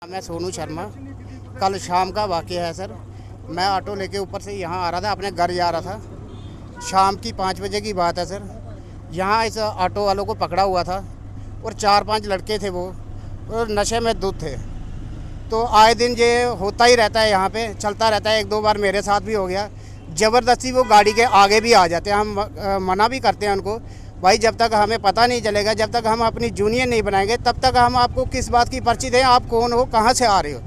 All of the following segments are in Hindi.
मैं सोनू शर्मा। कल शाम का वाक़या है सर। मैं ऑटो लेके ऊपर से यहाँ आ रहा था, अपने घर जा रहा था। शाम की 5 बजे की बात है सर। यहाँ इस ऑटो वालों को पकड़ा हुआ था और 4-5 लड़के थे वो, और नशे में धुत थे। तो आए दिन ये होता ही रहता है, यहाँ पे चलता रहता है। 1-2 बार मेरे साथ भी हो गया। ज़बरदस्ती वो गाड़ी के आगे भी आ जाते हैं। हम मना भी करते हैं उनको, भाई जब तक हमें पता नहीं चलेगा, जब तक हम अपनी जूनियर नहीं बनाएंगे, तब तक हम आपको किस बात की पर्ची दें, आप कौन हो, कहाँ से आ रहे हो।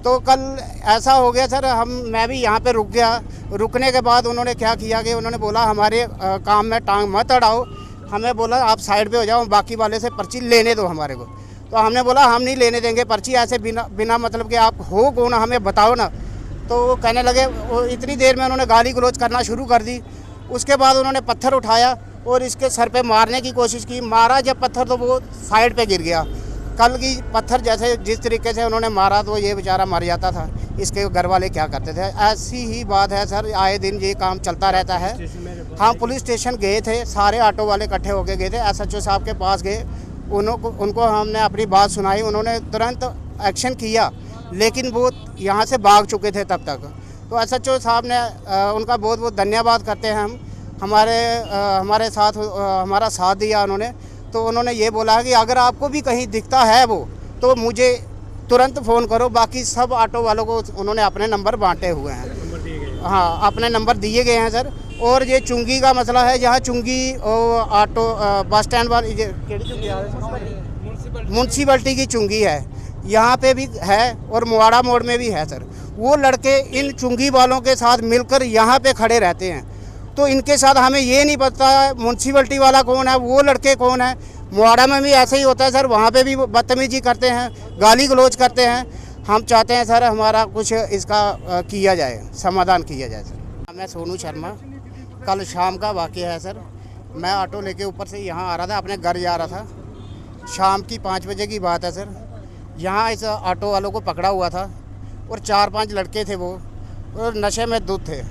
तो कल ऐसा हो गया सर, मैं भी यहाँ पे रुक गया। रुकने के बाद उन्होंने क्या किया कि उन्होंने बोला हमारे काम में टांग मत अड़ाओ। हमें बोला आप साइड पे हो जाओ, बाकी वाले से पर्ची लेने दो हमारे को। तो हमने बोला हम नहीं लेने देंगे पर्ची, ऐसे बिना मतलब कि आप हो कौन हमें बताओ ना। तो वो कहने लगे, वो इतनी देर में उन्होंने गाली गलौज करना शुरू कर दी। उसके बाद उन्होंने पत्थर उठाया और इसके सर पे मारने की कोशिश की। मारा जब पत्थर तो वो साइड पे गिर गया। कल की पत्थर जैसे जिस तरीके से उन्होंने मारा तो ये बेचारा मर जाता था। इसके घर वाले क्या करते थे। ऐसी ही बात है सर, आए दिन ये काम चलता रहता है। हाँ, पुलिस स्टेशन गए थे, सारे ऑटो वाले इकट्ठे होके गए थे। SHO साहब के पास गए, उनको हमने अपनी बात सुनाई। उन्होंने तुरंत एक्शन किया, लेकिन वो यहाँ से भाग चुके थे तब तक। तो SHO साहब ने उनका बहुत बहुत धन्यवाद करते हैं हम। हमारे साथ हमारा साथ दिया उन्होंने। तो उन्होंने ये बोला है कि अगर आपको भी कहीं दिखता है वो, तो मुझे तुरंत फ़ोन करो। बाकी सब ऑटो वालों को उन्होंने अपने नंबर बांटे हुए हैं। हाँ, अपने नंबर दिए गए हैं सर। और ये चुंगी का मसला है, जहाँ चुंगी ऑटो बस स्टैंड वाली म्यूनसिपलिटी की चुंगी है, यहाँ पे भी है और मुआड़ा मोड़ में भी है सर। वो लड़के इन चुंगी वालों के साथ मिलकर यहाँ पे खड़े रहते हैं। तो इनके साथ हमें ये नहीं पता म्यूनसिपलिटी वाला कौन है, वो लड़के कौन है। मुआड़ा में भी ऐसे ही होता है सर, वहाँ पे भी बदतमीजी करते हैं, गाली गलौज करते हैं। हम चाहते हैं सर हमारा कुछ इसका किया जाए, समाधान किया जाए सर। मैं सोनू शर्मा। कल शाम का वाक़या है सर। मैं ऑटो लेके ऊपर से यहाँ आ रहा था, अपने घर जा रहा था। शाम की 5 बजे की बात है सर। यहाँ इस ऑटो वालों को पकड़ा हुआ था और 4-5 लड़के थे वो, और नशे में धुत थे।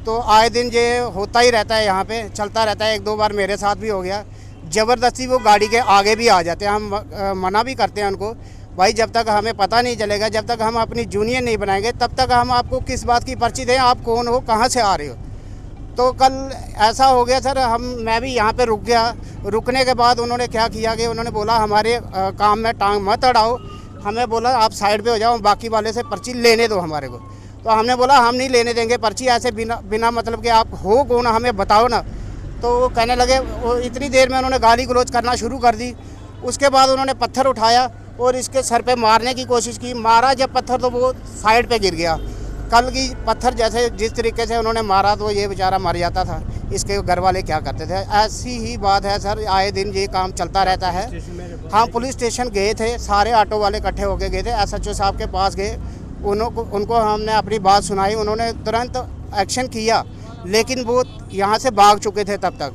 तो आए दिन ये होता ही रहता है, यहाँ पे चलता रहता है। 1-2 बार मेरे साथ भी हो गया। ज़बरदस्ती वो गाड़ी के आगे भी आ जाते हैं। हम मना भी करते हैं उनको, भाई जब तक हमें पता नहीं चलेगा, जब तक हम अपनी जूनियर नहीं बनाएंगे, तब तक हम आपको किस बात की पर्ची दें, आप कौन हो, कहाँ से आ रहे हो। तो कल ऐसा हो गया सर, मैं भी यहाँ पे रुक गया। रुकने के बाद उन्होंने क्या किया कि उन्होंने बोला हमारे काम में टांग मत अड़ाओ। हमें बोला आप साइड पे हो जाओ, बाकी वाले से पर्ची लेने दो हमारे को। तो हमने बोला हम नहीं लेने देंगे पर्ची, ऐसे बिना मतलब कि आप हो कौन हमें बताओ ना। तो वो कहने लगे, वो इतनी देर में उन्होंने गाली गलौज करना शुरू कर दी। उसके बाद उन्होंने पत्थर उठाया और इसके सर पे मारने की कोशिश की। मारा जब पत्थर तो वो साइड पे गिर गया। कल की पत्थर जैसे जिस तरीके से उन्होंने मारा तो ये बेचारा मर जाता था। इसके घर वाले क्या करते थे। ऐसी ही बात है सर, आए दिन ये काम चलता रहता है। हाँ, पुलिस स्टेशन गए थे, सारे ऑटो वाले इकट्ठे होके गए थे। SHO साहब के पास गए, उनको हमने अपनी बात सुनाई। उन्होंने तुरंत एक्शन किया, लेकिन वो यहाँ से भाग चुके थे तब तक।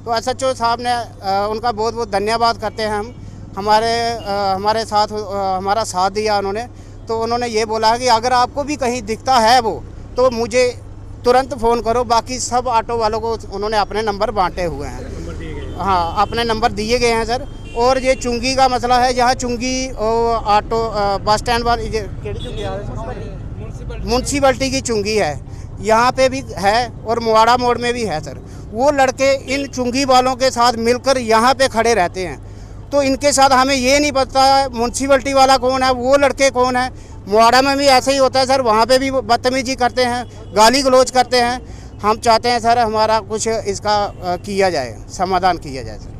तो SHO साहब ने उनका बहुत बहुत धन्यवाद करते हैं हम। हमारे साथ हमारा साथ दिया उन्होंने। तो उन्होंने ये बोला है कि अगर आपको भी कहीं दिखता है वो, तो मुझे तुरंत फ़ोन करो। बाकी सब ऑटो वालों को उन्होंने अपने नंबर बांटे हुए हैं। हाँ, अपने नंबर दिए गए हैं सर। और ये चुंगी का मसला है, जहाँ चुंगी ऑटो बस स्टैंड वाली म्यूनसिपलिटी की चुंगी है, यहाँ पे भी है और मुआड़ा मोड़ में भी है सर। वो लड़के इन चुंगी वालों के साथ मिलकर यहाँ पे खड़े रहते हैं। तो इनके साथ हमें ये नहीं पता म्यूनसिपलिटी वाला कौन है, वो लड़के कौन है। मुआड़ा में भी ऐसे ही होता है सर, वहाँ पे भी बदतमीजी करते हैं, गाली गलौज करते हैं। हम चाहते हैं सर हमारा कुछ इसका किया जाए, समाधान किया जाए सर।